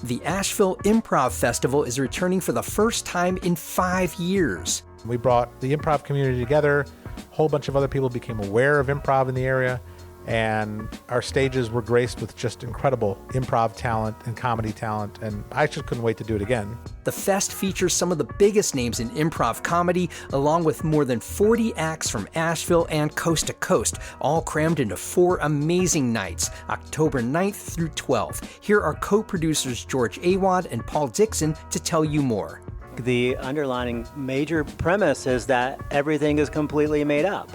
The Asheville Improv Festival is returning for the first time in 5 years. We brought the improv community together. A whole bunch of other people became aware of improv in the area, and our stages were graced with just incredible improv talent and comedy talent, and I just couldn't wait to do it again. The fest features some of the biggest names in improv comedy, along with more than 40 acts from Asheville and coast to coast, all crammed into 4 amazing nights, October 9th through 12th. Here are co-producers George Awad and Paul Dixon to tell you more. The underlying major premise is that everything is completely made up.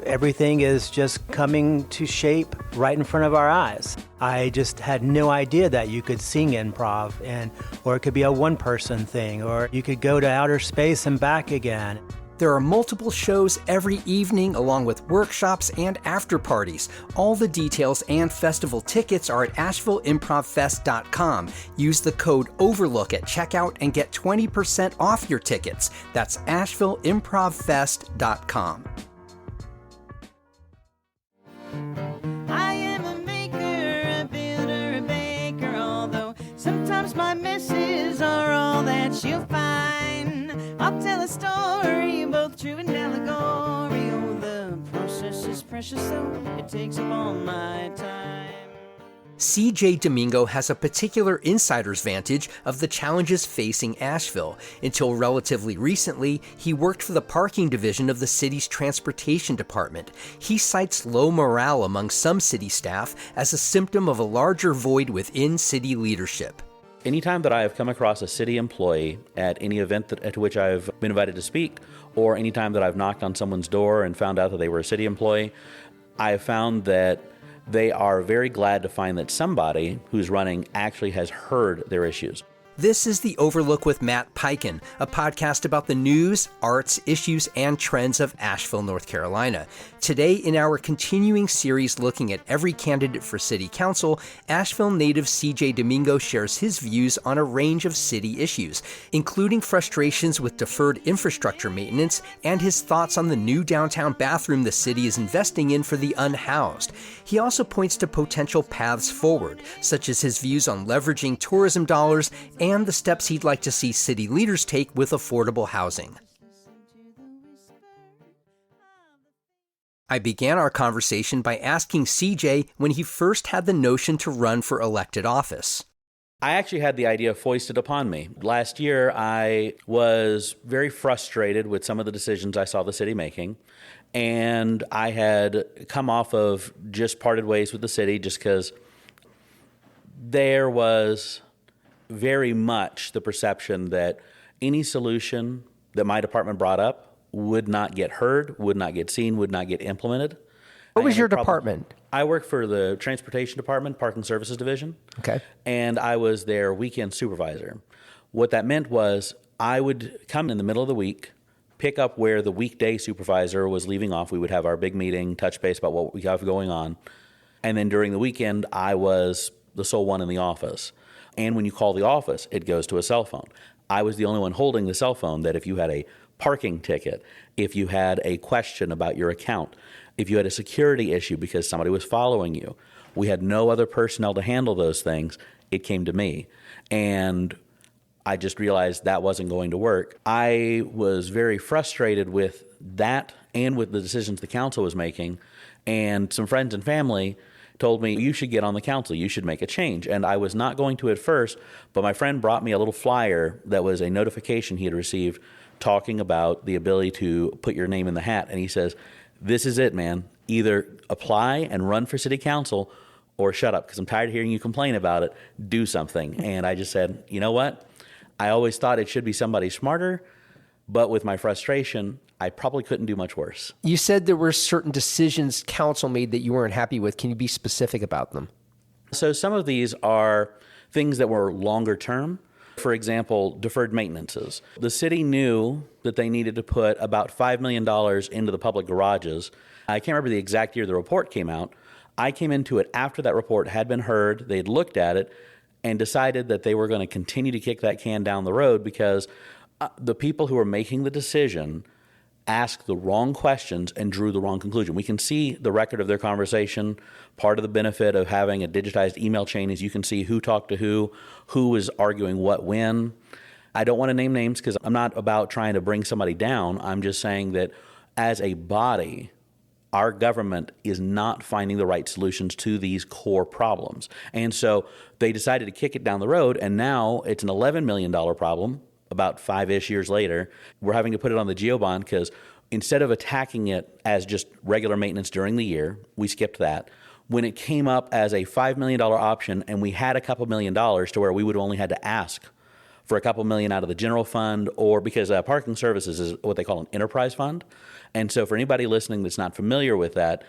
Everything is just coming to shape right in front of our eyes. I just had no idea that you could sing improv, or it could be a one-person thing, or you could go to outer space and back again. There are multiple shows every evening, along with workshops and after parties. All the details and festival tickets are at AshevilleImprovFest.com. Use the code OVERLOOK at checkout and get 20% off your tickets. That's AshevilleImprovFest.com. I am a maker, a builder, a baker, although sometimes my messes are all that you'll find. I'll tell a story, both true and allegory. Oh, the process is precious, so it takes up all my time. CJ Domingo has a particular insider's vantage of the challenges facing Asheville. Until relatively recently, he worked for the parking division of the city's transportation department. He cites low morale among some city staff as a symptom of a larger void within city leadership. Anytime that I have come across a city employee at any event at which I've been invited to speak, or anytime that I've knocked on someone's door and found out that they were a city employee, I have found that they are very glad to find that somebody who's running actually has heard their issues. This is The Overlook with Matt Peiken, a podcast about the news, arts, issues, and trends of Asheville, North Carolina. Today, in our continuing series looking at every candidate for city council, Asheville native CJ Domingo shares his views on a range of city issues, including frustrations with deferred infrastructure maintenance and his thoughts on the new downtown bathroom the city is investing in for the unhoused. He also points to potential paths forward, such as his views on leveraging tourism dollars and the steps he'd like to see city leaders take with affordable housing. I began our conversation by asking CJ when he first had the notion to run for elected office. I actually had the idea foisted upon me. Last year, I was very frustrated with some of the decisions I saw the city making, and I had come off of just parted ways with the city just because there was very much the perception that any solution that my department brought up would not get heard, would not get seen, would not get implemented. What was your department? I work for the Transportation Department, Parking Services Division. Okay. And I was their weekend supervisor. What that meant was I would come in the middle of the week, pick up where the weekday supervisor was leaving off. We would have our big meeting, touch base about what we have going on. And then during the weekend, I was the sole one in the office. And when you call the office, it goes to a cell phone. I was the only one holding the cell phone that if you had a parking ticket, if you had a question about your account, if you had a security issue because somebody was following you, we had no other personnel to handle those things. It came to me. And I just realized that wasn't going to work. I was very frustrated with that and with the decisions the council was making. And some friends and family told me, you should get on the council, you should make a change. And I was not going to at first, but my friend brought me a little flyer that was a notification he had received talking about the ability to put your name in the hat. And he says, this is it, man. Either apply and run for city council or shut up, because I'm tired of hearing you complain about it. Do something. And I just said, you know what? I always thought it should be somebody smarter, but with my frustration, I probably couldn't do much worse. You said there were certain decisions council made that you weren't happy with. Can you be specific about them? So some of these are things that were longer term. For example, deferred maintenances. The city knew that they needed to put about $5 million into the public garages. I can't remember the exact year the report came out. I came into it after that report had been heard. They'd looked at it and decided that they were going to continue to kick that can down the road because the people who were making the decision asked the wrong questions and drew the wrong conclusion. We can see the record of their conversation. Part of the benefit of having a digitized email chain is you can see who talked to who was arguing what when. I don't want to name names because I'm not about trying to bring somebody down. I'm just saying that as a body, our government is not finding the right solutions to these core problems. And so they decided to kick it down the road, and now it's an $11 million problem. About 5-ish years later, we're having to put it on the GEO bond because instead of attacking it as just regular maintenance during the year, we skipped that. When it came up as a $5 million option and we had a couple $1 million to where we would have only had to ask for a couple million out of the general fund, or because parking services is what they call an enterprise fund. And so for anybody listening that's not familiar with that,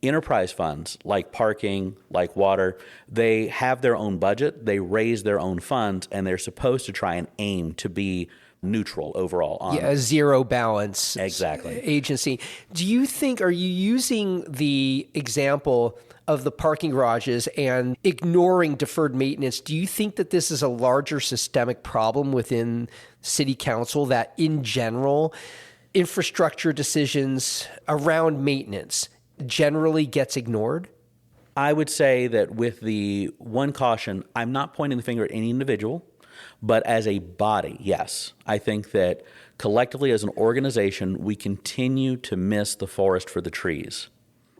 enterprise funds like parking, like water, they have their own budget, they raise their own funds, and they're supposed to try and aim to be neutral overall on a zero balance agency. Do you think, are you using the example of the parking garages and ignoring deferred maintenance? Do you think that this is a larger systemic problem within city council, that in general, infrastructure decisions around maintenance generally gets ignored? I would say that with the one caution, I'm not pointing the finger at any individual, but as a body, yes. I think that collectively as an organization, we continue to miss the forest for the trees.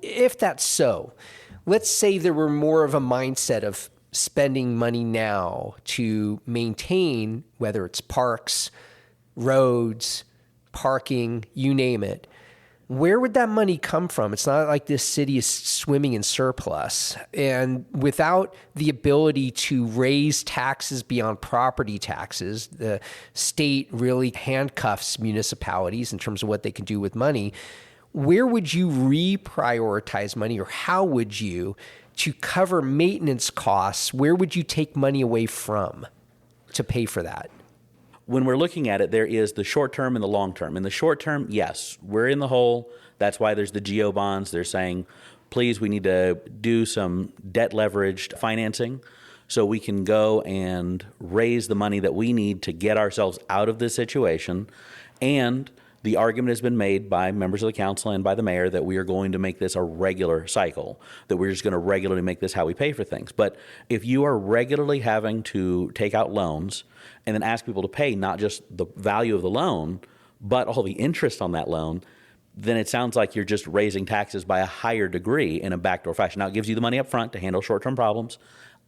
If that's so, let's say there were more of a mindset of spending money now to maintain, whether it's parks, roads, parking, you name it. Where would that money come from? It's not like this city is swimming in surplus. And without the ability to raise taxes beyond property taxes, the state really handcuffs municipalities in terms of what they can do with money. Where would you reprioritize money, or how would you, to cover maintenance costs, where would you take money away from to pay for that? When we're looking at it, there is the short term and the long term. In the short term, yes, we're in the hole. That's why there's the GEO bonds. They're saying, please, we need to do some debt leveraged financing so we can go and raise the money that we need to get ourselves out of this situation. And the argument has been made by members of the council and by the mayor that we are going to make this a regular cycle, that we're just going to regularly make this how we pay for things. But if you are regularly having to take out loans and then ask people to pay not just the value of the loan, but all the interest on that loan, then it sounds like you're just raising taxes by a higher degree in a backdoor fashion. Now, it gives you the money up front to handle short-term problems.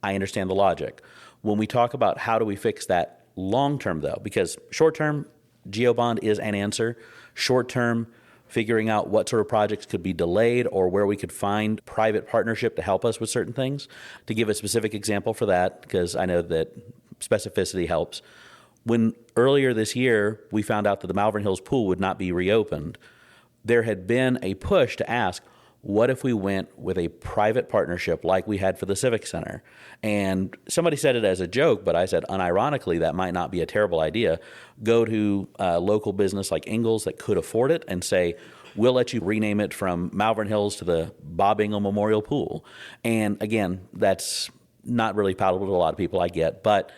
I understand the logic. When we talk about how do we fix that long-term, though, because short-term, GEO bond is an answer. Short-term, figuring out what sort of projects could be delayed or where we could find private partnership to help us with certain things. To give a specific example for that, because I know that specificity helps. When earlier this year we found out that the Malvern Hills pool would not be reopened, there had been a push to ask, what if we went with a private partnership like we had for the Civic Center? And somebody said it as a joke, but I said unironically that might not be a terrible idea. Go to a local business like Ingalls that could afford it and say, we'll let you rename it from Malvern Hills to the Bob Ingle Memorial Pool. And again, that's not really palatable to a lot of people, I get. But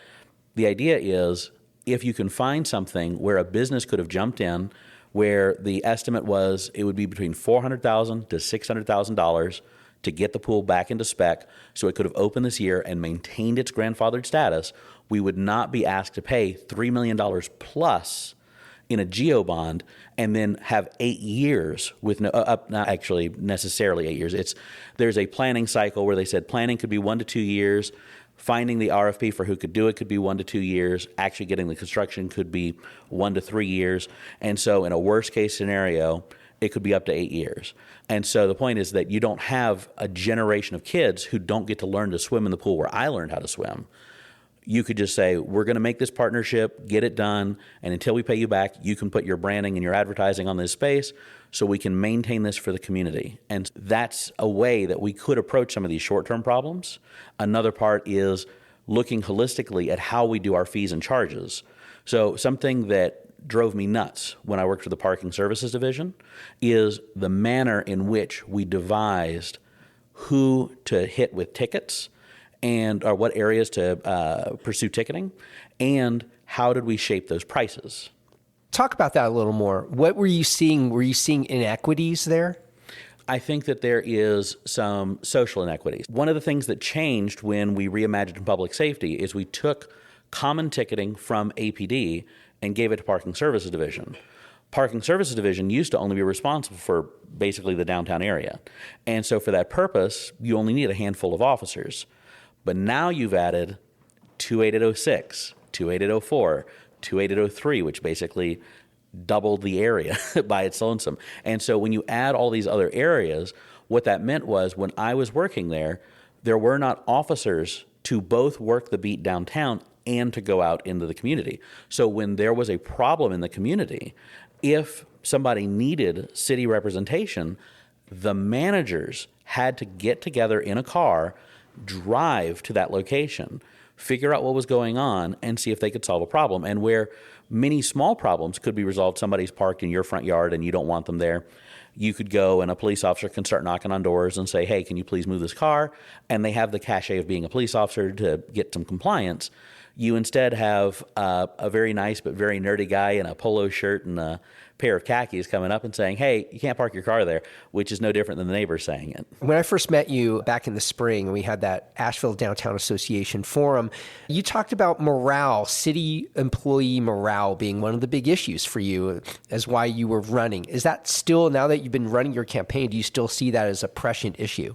the idea is, if you can find something where a business could have jumped in, where the estimate was it would be between $400,000 to $600,000 to get the pool back into spec so it could have opened this year and maintained its grandfathered status, we would not be asked to pay $3 million plus in a GEO bond and then have 8 years with no, not actually necessarily 8 years. There's a planning cycle where they said planning could be 1 to 2 years. Finding the RFP for who could do it could be 1 to 2 years. Actually getting the construction could be 1 to 3 years. And so in a worst case scenario, it could be up to 8 years. And so the point is that you don't have a generation of kids who don't get to learn to swim in the pool where I learned how to swim. You could just say, we're going to make this partnership, get it done, and until we pay you back, you can put your branding and your advertising on this space so we can maintain this for the community. And that's a way that we could approach some of these short-term problems. Another part is looking holistically at how we do our fees and charges. So something that drove me nuts when I worked for the Parking Services Division is the manner in which we devised who to hit with tickets and or what areas to pursue ticketing, and how did we shape those prices. Talk about that a little more. What were you seeing? Were you seeing inequities there? I think that there is some social inequities. One of the things that changed when we reimagined public safety is we took common ticketing from APD and gave it to Parking Services Division. Parking Services Division used to only be responsible for basically the downtown area. And so for that purpose, you only need a handful of officers. But now you've added 28806, 28804, 28803, which basically doubled the area by its lonesome. And so when you add all these other areas, what that meant was when I was working there, there were not officers to both work the beat downtown and to go out into the community. So when there was a problem in the community, if somebody needed city representation, the managers had to get together in a car, drive to that location, figure out what was going on, and see if they could solve a problem. And where many small problems could be resolved, somebody's parked in your front yard and you don't want them there, you could go and a police officer can start knocking on doors and say, hey, can you please move this car? And they have the cachet of being a police officer to get some compliance. You instead have a very nice but very nerdy guy in a polo shirt and a pair of khakis coming up and saying, hey, you can't park your car there, which is no different than the neighbors saying it. When I first met you back in the spring, we had that Asheville Downtown Association forum. You talked about morale, city employee morale being one of the big issues for you as why you were running. Is that still, now that you've been running your campaign, do you still see that as a prescient issue?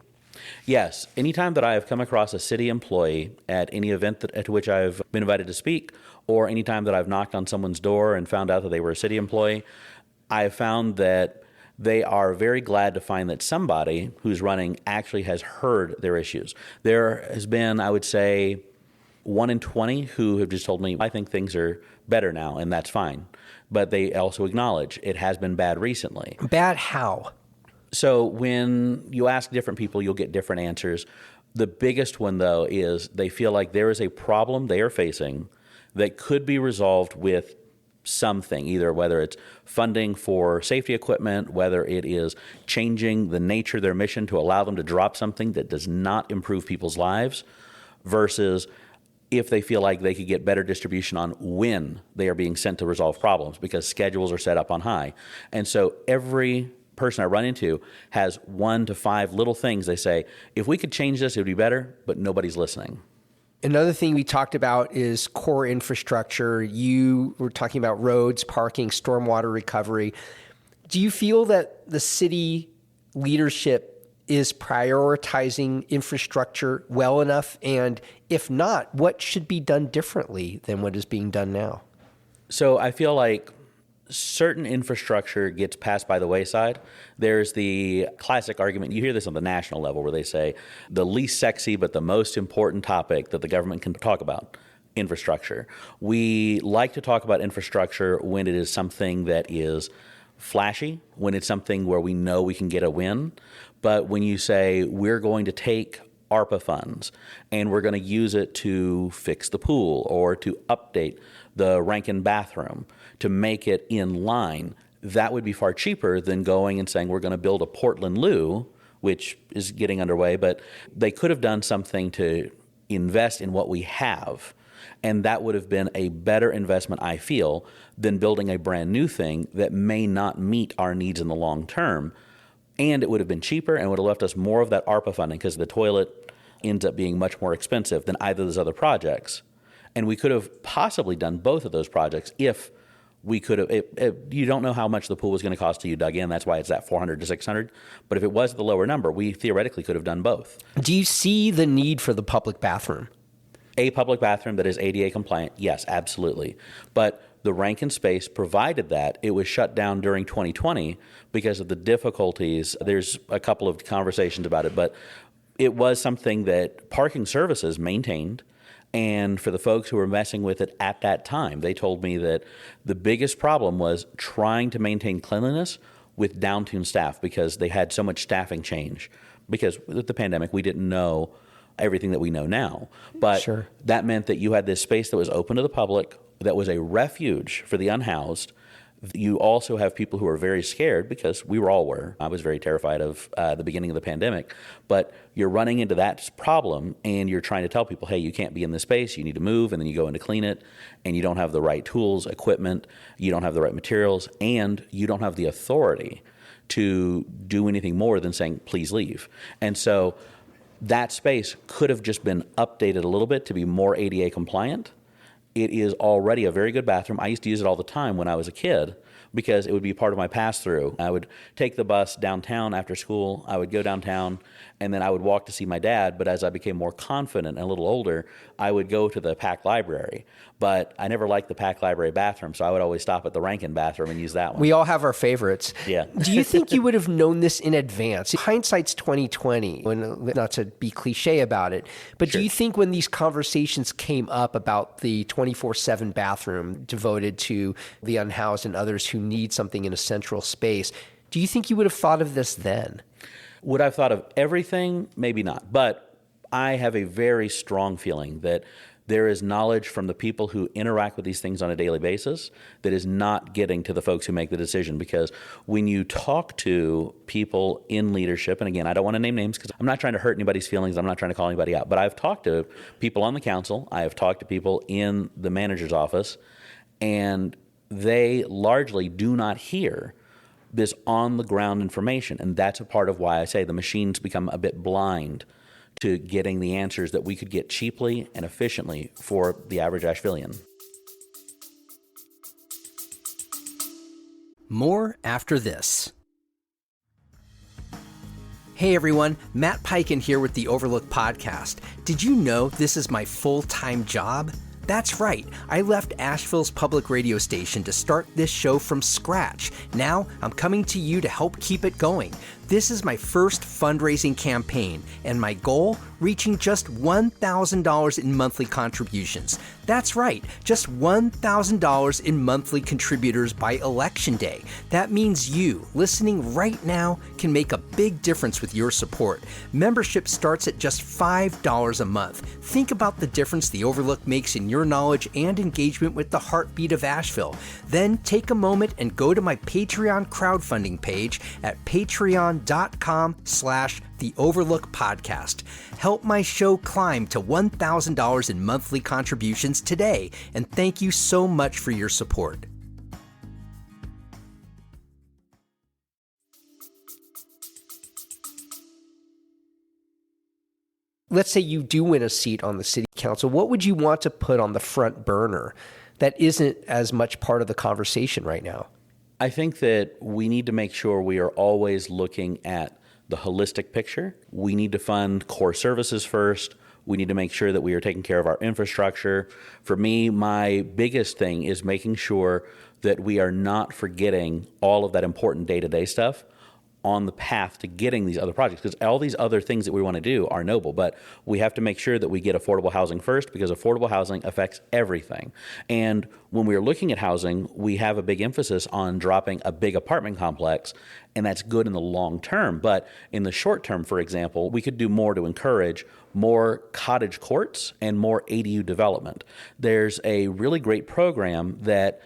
Yes. Anytime that I have come across a city employee at any event at which I've been invited to speak, or anytime that I've knocked on someone's door and found out that they were a city employee, I have found that they are very glad to find that somebody who's running actually has heard their issues. There has been, I would say, 1 in 20 who have just told me, I think things are better now, and that's fine. But they also acknowledge it has been bad recently. Bad how? So when you ask different people, you'll get different answers. The biggest one, though, is they feel like there is a problem they are facing that could be resolved with something, either whether it's funding for safety equipment, whether it is changing the nature of their mission to allow them to drop something that does not improve people's lives, versus if they feel like they could get better distribution on when they are being sent to resolve problems, because schedules are set up on high. And so every person I run into has 1 to 5 little things they say, if we could change this, it would be better, but nobody's listening. Another thing we talked about is core infrastructure. You were talking about roads, parking, stormwater recovery. Do you feel that the city leadership is prioritizing infrastructure well enough? And if not, what should be done differently than what is being done now? So I feel like certain infrastructure gets passed by the wayside. There's the classic argument, you hear this on the national level, where they say the least sexy but the most important topic that the government can talk about, infrastructure. We like to talk about infrastructure when it is something that is flashy, when it's something where we know we can get a win. But when you say we're going to take ARPA funds and we're going to use it to fix the pool or to update the Rankin bathroom to make it in line, that would be far cheaper than going and saying we're going to build a Portland Loo, which is getting underway, but they could have done something to invest in what we have, and that would have been a better investment, I feel, than building a brand new thing that may not meet our needs in the long term. And it would have been cheaper and would have left us more of that ARPA funding, because the toilet ends up being much more expensive than either of those other projects. And we could have possibly done both of those projects if we could have. You don't know how much the pool was going to cost to you dug in. That's why it's that $400 to $600. But if it was the lower number, we theoretically could have done both. Do you see the need for the public bathroom? A public bathroom that is ADA compliant, yes, absolutely. But the Rankin space provided that. It was shut down during 2020 because of the difficulties. There's a couple of conversations about it, but it was something that Parking Services maintained. And for the folks who were messing with it at that time, they told me that the biggest problem was trying to maintain cleanliness with downtuned staff, because they had so much staffing change. Because with the pandemic, we didn't know everything that we know now. But Sure. That meant that you had this space that was open to the public, that was a refuge for the unhoused, You also have people who are very scared, because we all were. I was very terrified of the beginning of the pandemic. But you're running into that problem, and you're trying to tell people, hey, you can't be in this space, you need to move, and then you go in to clean it, and you don't have the right tools, equipment, you don't have the right materials, and you don't have the authority to do anything more than saying, please leave. And so that space could have just been updated a little bit to be more ADA compliant. It is already a very good bathroom. I used to use it all the time when I was a kid because it would be part of my pass-through. I would take the bus downtown after school. I would go downtown, and then I would walk to see my dad. But as I became more confident and a little older, I would go to the PAC library. But I never liked the PAC library bathroom, so I would always stop at the Rankin bathroom and use that one. We all have our favorites. Yeah. Do you think you would have known this in advance? Hindsight's 2020, not to be cliche about it, but Sure. Do you think when these conversations came up about the 24/7 bathroom devoted to the unhoused and others who need something in a central space, do you think you would have thought of this then? Would I have thought of everything? Maybe not. But I have a very strong feeling that there is knowledge from the people who interact with these things on a daily basis that is not getting to the folks who make the decision. Because when you talk to people in leadership, and again, I don't want to name names because I'm not trying to hurt anybody's feelings. I'm not trying to call anybody out. But I've talked to people on the council. I have talked to people in the manager's office, and they largely do not hear this on-the-ground information. And that's a part of why I say the machines become a bit blind to getting the answers that we could get cheaply and efficiently for the average Ashevillean. More after this. Hey everyone, Matt Peiken here with the Overlook Podcast. Did you know this is my full-time job? That's right, I left Asheville's public radio station to start this show from scratch. Now I'm coming to you to help keep it going. This is my first fundraising campaign, and my goal, reaching just $1,000 in monthly contributions. That's right, just $1,000 in monthly contributors by Election Day. That means you, listening right now, can make a big difference with your support. Membership starts at just $5 a month. Think about the difference the Overlook makes in your knowledge and engagement with the heartbeat of Asheville. Then take a moment and go to my Patreon crowdfunding page at patreon.com/The Overlook Podcast. Help my show climb to $1,000 in monthly contributions today, and thank you so much for your support. Let's say you do win a seat on the city council. What would you want to put on the front burner that isn't as much part of the conversation right now? I think that we need to make sure we are always looking at the holistic picture. We need to fund core services first. We need to make sure that we are taking care of our infrastructure. For me, my biggest thing is making sure that we are not forgetting all of that important day-to-day stuff on the path to getting these other projects, because all these other things that we want to do are noble, but we have to make sure that we get affordable housing first, because affordable housing affects everything. And when we're looking at housing, we have a big emphasis on dropping a big apartment complex, and that's good in the long term. But in the short term, for example, we could do more to encourage more cottage courts and more ADU development. There's a really great program that,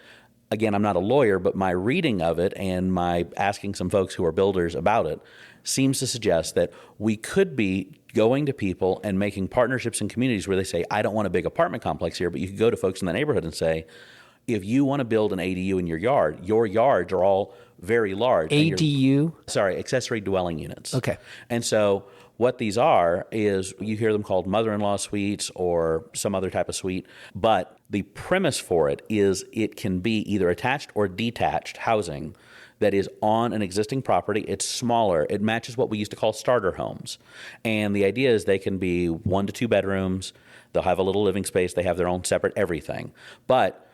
again, I'm not a lawyer, but my reading of it and my asking some folks who are builders about it seems to suggest that we could be going to people and making partnerships in communities where they say, I don't want a big apartment complex here, but you could go to folks in the neighborhood and say, if you want to build an ADU in your yards are all very large. ADU? Accessory dwelling units. Okay. And so what these are is, you hear them called mother-in-law suites or some other type of suite, but the premise for it is it can be either attached or detached housing that is on an existing property. It's smaller. It matches what we used to call starter homes. And the idea is they can be 1 to 2 bedrooms. They'll have a little living space. They have their own separate everything. But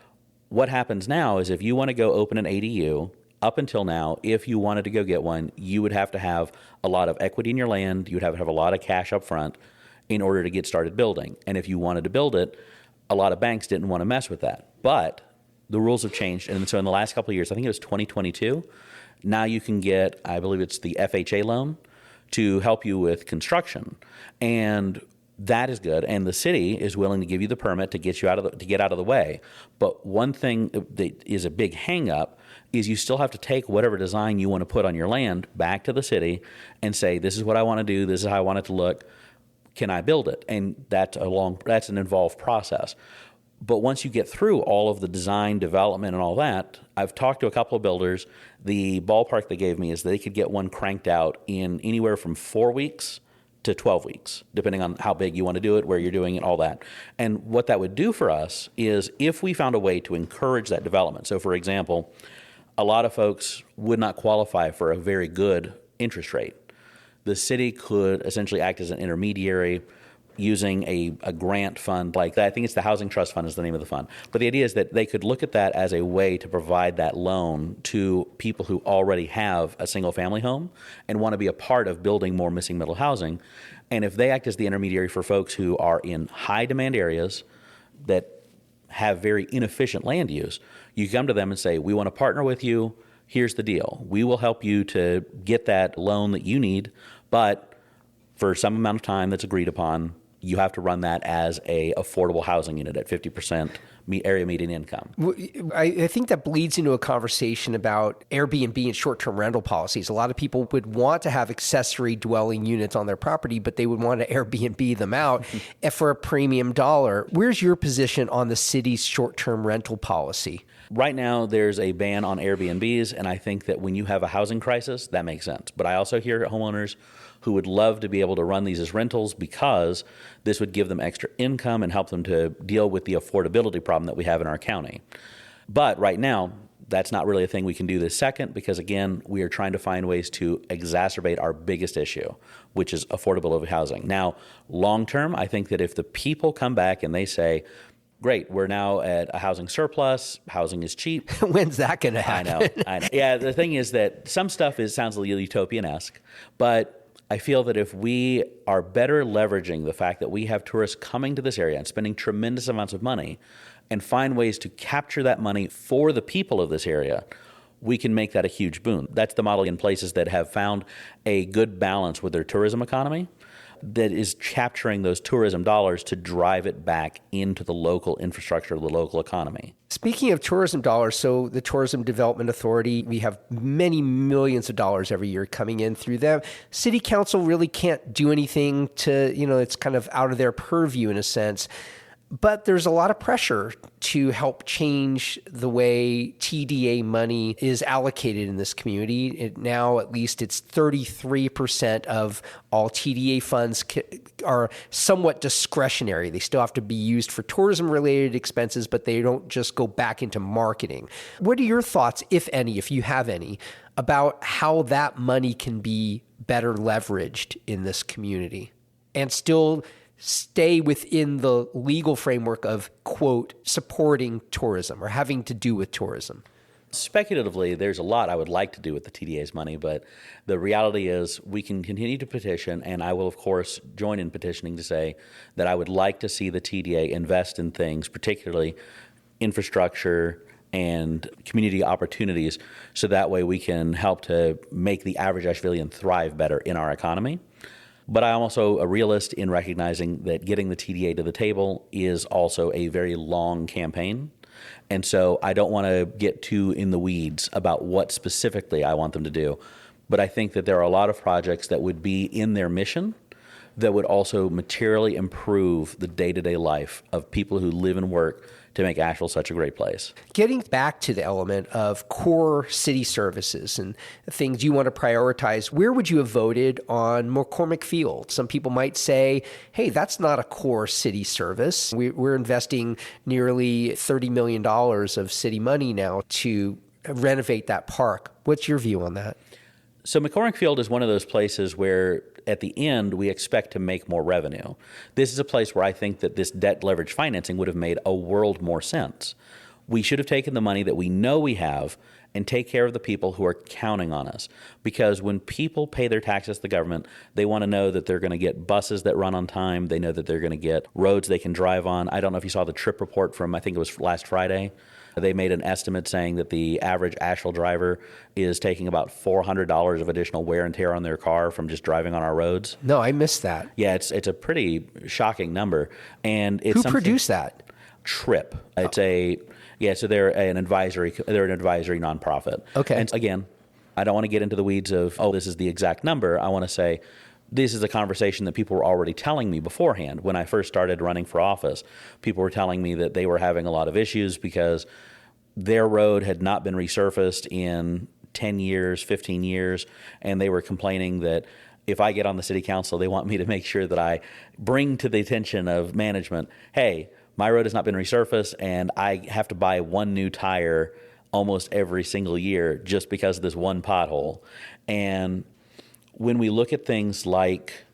what happens now is if you want to go open an ADU, up until now, if you wanted to go get one, you would have to have a lot of equity in your land. You would have to have a lot of cash up front in order to get started building. And if you wanted to build it, a lot of banks didn't want to mess with that. But the rules have changed. And so in the last couple of years, I think it was 2022, now you can get, I believe it's the FHA loan to help you with construction. And that is good, and the city is willing to give you the permit to get you get out of the way. But one thing that is a big hang-up is you still have to take whatever design you want to put on your land back to the city and say, this is what I want to do, this is how I want it to look, can I build it? And that's an involved process. But once you get through all of the design, development, and all that, I've talked to a couple of builders. The ballpark they gave me is they could get one cranked out in anywhere from 4 weeks to 12 weeks, depending on how big you want to do it, where you're doing it, all that. And what that would do for us is if we found a way to encourage that development. So, for example, a lot of folks would not qualify for a very good interest rate. The city could essentially act as an intermediary using a grant fund like that. I think it's the Housing Trust Fund is the name of the fund. But the idea is that they could look at that as a way to provide that loan to people who already have a single-family home and want to be a part of building more missing middle housing. And if they act as the intermediary for folks who are in high-demand areas that have very inefficient land use, you come to them and say, we want to partner with you. Here's the deal. We will help you to get that loan that you need, but for some amount of time that's agreed upon, you have to run that as a affordable housing unit at 50% area median income. I think that bleeds into a conversation about Airbnb and short-term rental policies. A lot of people would want to have accessory dwelling units on their property, but they would want to Airbnb them out for a premium dollar. Where's your position on the city's short-term rental policy? Right now, there's a ban on Airbnbs, and I think that when you have a housing crisis, that makes sense. But I also hear homeowners who would love to be able to run these as rentals because this would give them extra income and help them to deal with the affordability problem that we have in our county. But right now, that's not really a thing we can do this second because, again, we are trying to find ways to exacerbate our biggest issue, which is affordability of housing. Now, long term, I think that if the people come back and they say, great, we're now at a housing surplus, housing is cheap. When's that going to happen? I know. Yeah, the thing is that some stuff sounds a little utopian-esque, but I feel that if we are better leveraging the fact that we have tourists coming to this area and spending tremendous amounts of money and find ways to capture that money for the people of this area, we can make that a huge boon. That's the model in places that have found a good balance with their tourism economy that is capturing those tourism dollars to drive it back into the local infrastructure of the local economy. Speaking of tourism dollars, so the Tourism Development Authority, we have many millions of dollars every year coming in through them. City Council really can't do anything to, it's kind of out of their purview in a sense. But there's a lot of pressure to help change the way TDA money is allocated in this community. Now, at least it's 33% of all TDA funds are somewhat discretionary. They still have to be used for tourism-related expenses, but they don't just go back into marketing. What are your thoughts, if any, if you have any, about how that money can be better leveraged in this community and still stay within the legal framework of, quote, supporting tourism or having to do with tourism? Speculatively, there's a lot I would like to do with the TDA's money, but the reality is we can continue to petition, and I will, of course, join in petitioning to say that I would like to see the TDA invest in things, particularly infrastructure and community opportunities, so that way we can help to make the average Ashevillean thrive better in our economy. But I'm also a realist in recognizing that getting the TDA to the table is also a very long campaign. And so I don't want to get too in the weeds about what specifically I want them to do. But I think that there are a lot of projects that would be in their mission that would also materially improve the day-to-day life of people who live and work to make Asheville such a great place. Getting back to the element of core city services and things you want to prioritize, where would you have voted on McCormick Field? Some people might say, hey, that's not a core city service. We're investing nearly $30 million of city money now to renovate that park. What's your view on that? So McCormick Field is one of those places where at the end we expect to make more revenue. This is a place where I think that this debt leverage financing would have made a world more sense. We should have taken the money that we know we have and take care of the people who are counting on us. Because when people pay their taxes to the government, they want to know that they're going to get buses that run on time. They know that they're going to get roads they can drive on. I don't know if you saw the trip report from, I think it was last Friday. They made an estimate saying that the average Asheville driver is taking about $400 of additional wear and tear on their car from just driving on our roads. No, I missed that. Yeah, it's a pretty shocking number. And it's Who produced that? Trip. It's so they're an advisory nonprofit. Okay. And again, I don't want to get into the weeds of, this is the exact number. I want to say this is a conversation that people were already telling me beforehand. When I first started running for office, people were telling me that they were having a lot of issues because their road had not been resurfaced in 10 years, 15 years, and they were complaining that if I get on the city council, they want me to make sure that I bring to the attention of management, hey, my road has not been resurfaced, and I have to buy one new tire almost every single year just because of this one pothole. And when we look at things like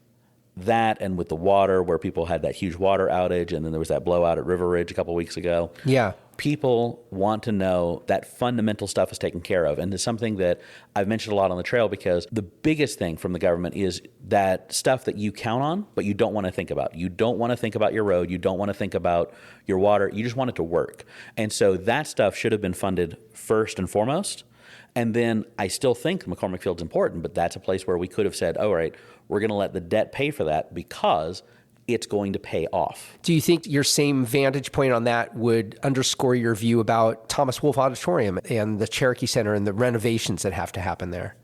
that, and with the water, where people had that huge water outage, and then there was that blowout at River Ridge a couple of weeks ago. Yeah. People want to know that fundamental stuff is taken care of. And it's something that I've mentioned a lot on the trail, because the biggest thing from the government is that stuff that you count on, but you don't want to think about. You don't want to think about your road. You don't want to think about your water. You just want it to work. And so that stuff should have been funded first and foremost. And then I still think McCormick Field's important, but that's a place where we could have said, all right, we're going to let the debt pay for that because it's going to pay off. Do you think your same vantage point on that would underscore your view about Thomas Wolfe Auditorium and the Cherokee Center and the renovations that have to happen there?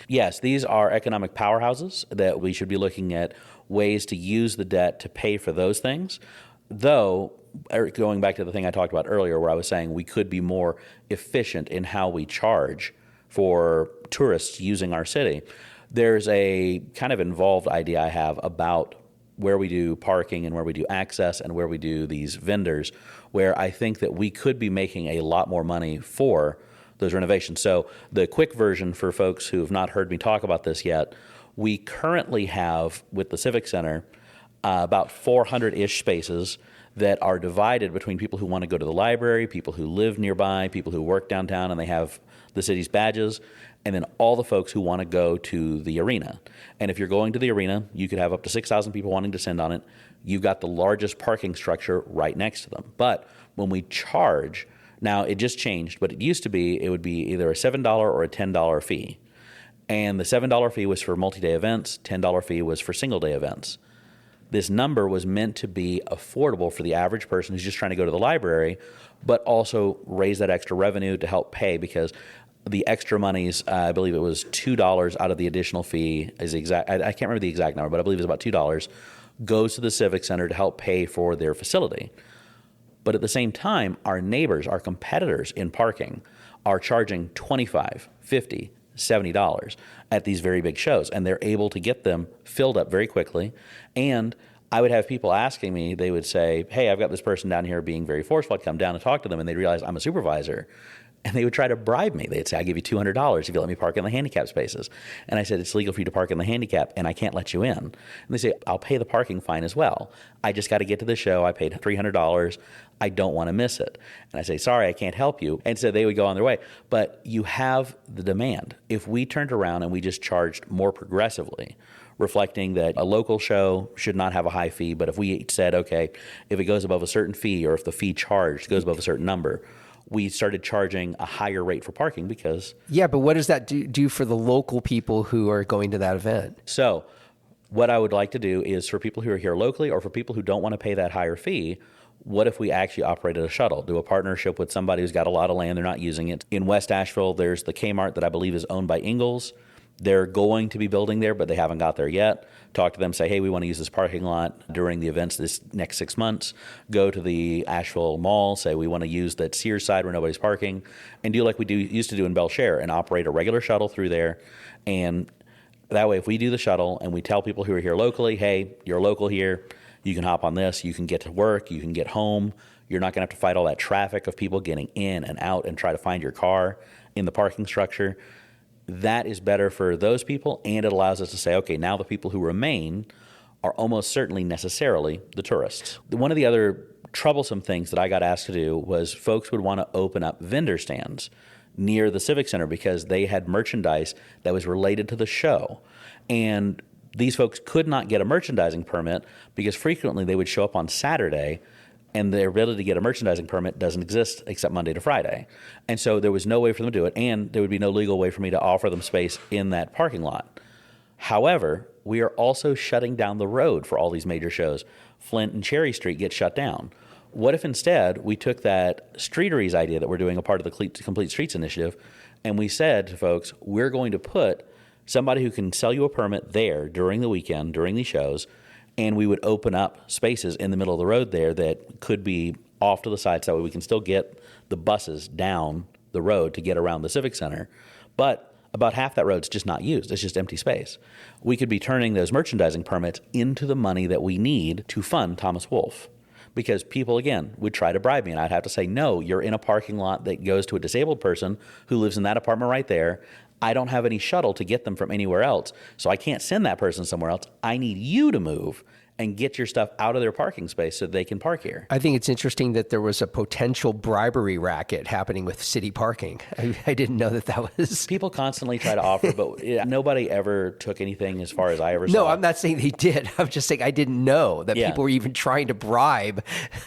Yes, these are economic powerhouses that we should be looking at ways to use the debt to pay for those things. Though, going back to the thing I talked about earlier where I was saying we could be more efficient in how we charge for tourists using our city, there's a kind of involved idea I have about where we do parking and where we do access and where we do these vendors, where I think that we could be making a lot more money for those renovations. So the quick version for folks who have not heard me talk about this yet, we currently have with the Civic Center about 400-ish spaces that are divided between people who want to go to the library, people who live nearby, people who work downtown and they have the city's badges, and then all the folks who want to go to the arena. And if you're going to the arena, you could have up to 6,000 people wanting to descend on it. You've got the largest parking structure right next to them. But when we charge, now it just changed, but it used to be, it would be either a $7 or a $10 fee. And the $7 fee was for multi-day events, $10 fee was for single-day events. This number was meant to be affordable for the average person who's just trying to go to the library, but also raise that extra revenue to help pay, because the extra monies, I believe it was $2 out of the additional fee, is exact. I can't remember the exact number, but I believe it's about $2, goes to the Civic Center to help pay for their facility. But at the same time, our neighbors, our competitors in parking, are charging $25, $50, $70 at these very big shows, and they're able to get them filled up very quickly. And I would have people asking me, they would say, hey, I've got this person down here being very forceful. I'd come down and talk to them, and they'd realize I'm a supervisor. And they would try to bribe me. They'd say, I'll give you $200 if you let me park in the handicap spaces. And I said, it's legal for you to park in the handicap, and I can't let you in. And they say, I'll pay the parking fine as well. I just got to get to the show. I paid $300. I don't want to miss it. And I say, sorry, I can't help you. And so they would go on their way. But you have the demand. If we turned around and we just charged more progressively, reflecting that a local show should not have a high fee, but if we said, okay, if it goes above a certain fee, or if the fee charged goes above a certain number, we started charging a higher rate for parking because... Yeah, but what does that do for the local people who are going to that event? So what I would like to do is for people who are here locally, or for people who don't want to pay that higher fee, what if we actually operated a shuttle, do a partnership with somebody who's got a lot of land, they're not using it. In West Asheville, there's the Kmart that I believe is owned by Ingalls. They're going to be building there, but they haven't got there yet. Talk to them, say, hey, we want to use this parking lot during the events this next 6 months. Go to the Asheville Mall, say we want to use that Sears side where nobody's parking, and do like we used to do in Belshare and operate a regular shuttle through there. And that way, if we do the shuttle and we tell people who are here locally, hey, you're local here, you can hop on this, you can get to work, you can get home. You're not going to have to fight all that traffic of people getting in and out and try to find your car in the parking structure. That is better for those people, and it allows us to say, okay, now the people who remain are almost certainly necessarily the tourists. One of the other troublesome things that I got asked to do was folks would want to open up vendor stands near the Civic Center because they had merchandise that was related to the show. And these folks could not get a merchandising permit because frequently they would show up on Saturday and their ability to get a merchandising permit doesn't exist except Monday to Friday. And so there was no way for them to do it, and there would be no legal way for me to offer them space in that parking lot. However, we are also shutting down the road for all these major shows. Flint and Cherry Street get shut down. What if instead we took that Streeteries idea that we're doing a part of the Complete Streets initiative, and we said to folks, we're going to put somebody who can sell you a permit there during the weekend, during these shows, and we would open up spaces in the middle of the road there that could be off to the side so that way we can still get the buses down the road to get around the Civic Center. But about half that road's just not used. It's just empty space. We could be turning those merchandising permits into the money that we need to fund Thomas Wolfe. Because people, again, would try to bribe me, and I'd have to say, no, you're in a parking lot that goes to a disabled person who lives in that apartment right there. I don't have any shuttle to get them from anywhere else, so I can't send that person somewhere else. I need you to move and get your stuff out of their parking space so they can park here. I think it's interesting that there was a potential bribery racket happening with city parking. I didn't know that was... People constantly try to offer, but nobody ever took anything as far as I ever saw. No, I'm not saying they did. I'm just saying I didn't know that people were even trying to bribe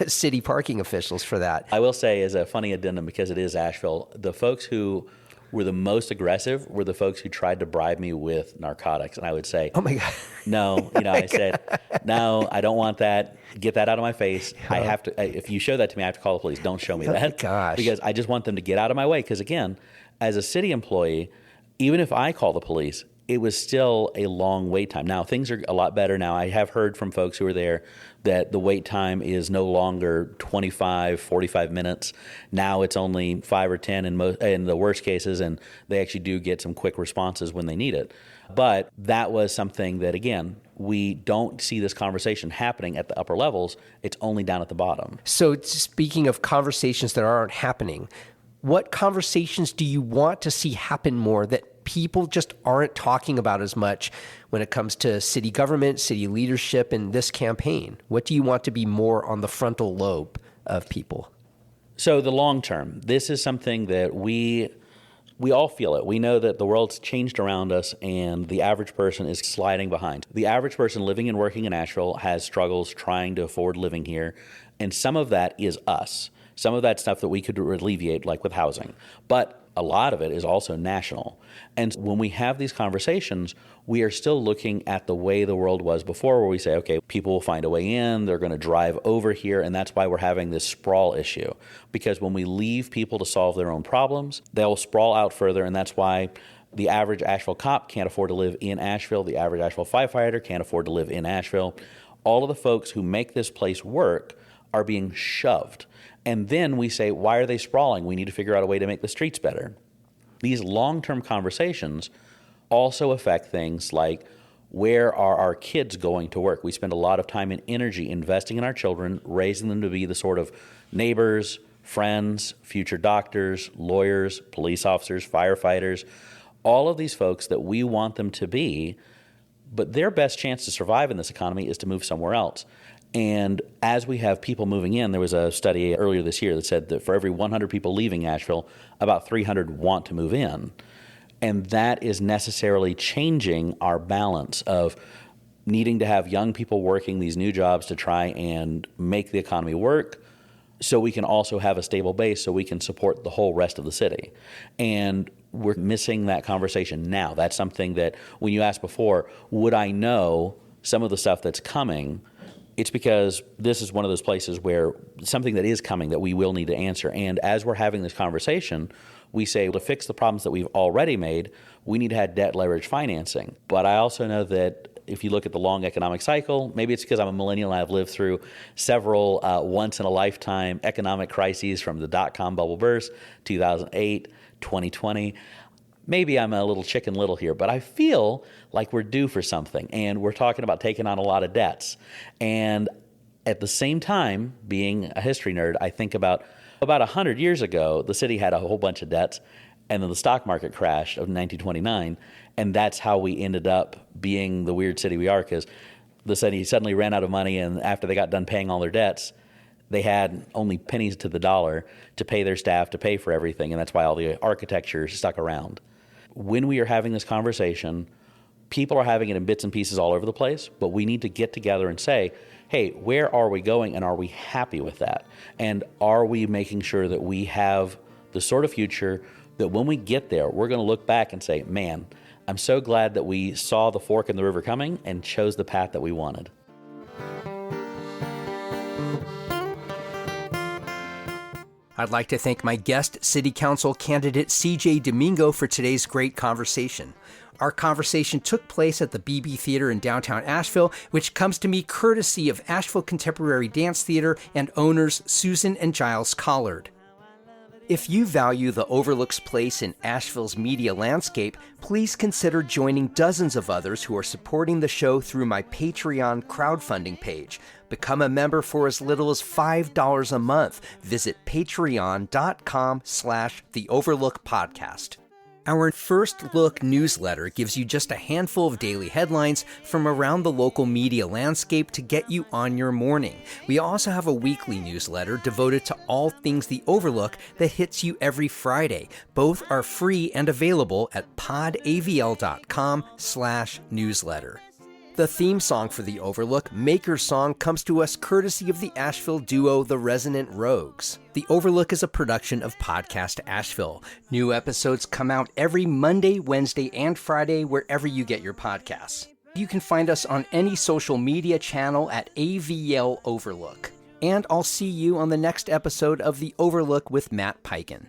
city parking officials for that. I will say, as a funny addendum, because it is Asheville, the folks who were the most aggressive were the folks who tried to bribe me with narcotics. And I would say, oh my God. No, I said, no, I don't want that. Get that out of my face. I have to, if you show that to me, I have to call the police. Don't show me that. Gosh. Because I just want them to get out of my way. Because again, as a city employee, even if I call the police, it was still a long wait time. Now, things are a lot better now. I have heard from folks who are there that the wait time is no longer 25, 45 minutes. Now it's only 5 or 10 in the worst cases, and they actually do get some quick responses when they need it. But that was something that, again, we don't see this conversation happening at the upper levels. It's only down at the bottom. So speaking of conversations that aren't happening, what conversations do you want to see happen more that people just aren't talking about as much when it comes to city government, city leadership, and this campaign? What do you want to be more on the frontal lobe of people? So the long term, this is something that we all feel it. We know that the world's changed around us and the average person is sliding behind. The average person living and working in Asheville has struggles trying to afford living here, and some of that is us. Some of that stuff that we could alleviate, like with housing. But a lot of it is also national. And when we have these conversations, we are still looking at the way the world was before, where we say, okay, people will find a way in, they're going to drive over here, and that's why we're having this sprawl issue. Because when we leave people to solve their own problems, they'll sprawl out further, and that's why the average Asheville cop can't afford to live in Asheville, the average Asheville firefighter can't afford to live in Asheville. All of the folks who make this place work are being shoved. And then we say, why are they sprawling? We need to figure out a way to make the streets better. These long-term conversations also affect things like, where are our kids going to work? We spend a lot of time and energy investing in our children, raising them to be the sort of neighbors, friends, future doctors, lawyers, police officers, firefighters, all of these folks that we want them to be, but their best chance to survive in this economy is to move somewhere else. And as we have people moving in, there was a study earlier this year that said that for every 100 people leaving Asheville, about 300 want to move in. And that is necessarily changing our balance of needing to have young people working these new jobs to try and make the economy work, so we can also have a stable base so we can support the whole rest of the city. And we're missing that conversation now. That's something that when you asked before, would I know some of the stuff that's coming? It's because this is one of those places where something that is coming that we will need to answer. And as we're having this conversation, we say, to fix the problems that we've already made, we need to have debt leverage financing. But I also know that if you look at the long economic cycle, maybe it's because I'm a millennial and I've lived through several once-in-a-lifetime economic crises, from the dot-com bubble burst, 2008, 2020. Maybe I'm a little Chicken Little here, but I feel like we're due for something, and we're talking about taking on a lot of debts. And at the same time, being a history nerd, I think about 100 years ago, the city had a whole bunch of debts, and then the stock market crashed of 1929, and that's how we ended up being the weird city we are, because the city suddenly ran out of money, and after they got done paying all their debts, They had only pennies to the dollar to pay their staff, to pay for everything, and that's why all the architecture stuck around. When we are having this conversation, people are having it in bits and pieces all over the place, but we need to get together and say, hey, where are we going, and are we happy with that? And are we making sure that we have the sort of future that when we get there, we're going to look back and say, man, I'm so glad that we saw the fork in the river coming and chose the path that we wanted. I'd like to thank my guest, City Council candidate CJ Domingo, for today's great conversation. Our conversation took place at the BB Theater in downtown Asheville, which comes to me courtesy of Asheville Contemporary Dance Theater and owners Susan and Giles Collard. If you value the Overlook's place in Asheville's media landscape, please consider joining dozens of others who are supporting the show through my Patreon crowdfunding page. Become a member for as little as $5 a month. Visit patreon.com/The Overlook Podcast. Our First Look newsletter gives you just a handful of daily headlines from around the local media landscape to get you on your morning. We also have a weekly newsletter devoted to all things The Overlook that hits you every Friday. Both are free and available at podavl.com/newsletter. The theme song for The Overlook, Maker's Song, comes to us courtesy of the Asheville duo The Resonant Rogues. The Overlook is a production of Podcast Asheville. New episodes come out every Monday, Wednesday, and Friday wherever you get your podcasts. You can find us on any social media channel at AVL Overlook. And I'll see you on the next episode of The Overlook with Matt Peiken.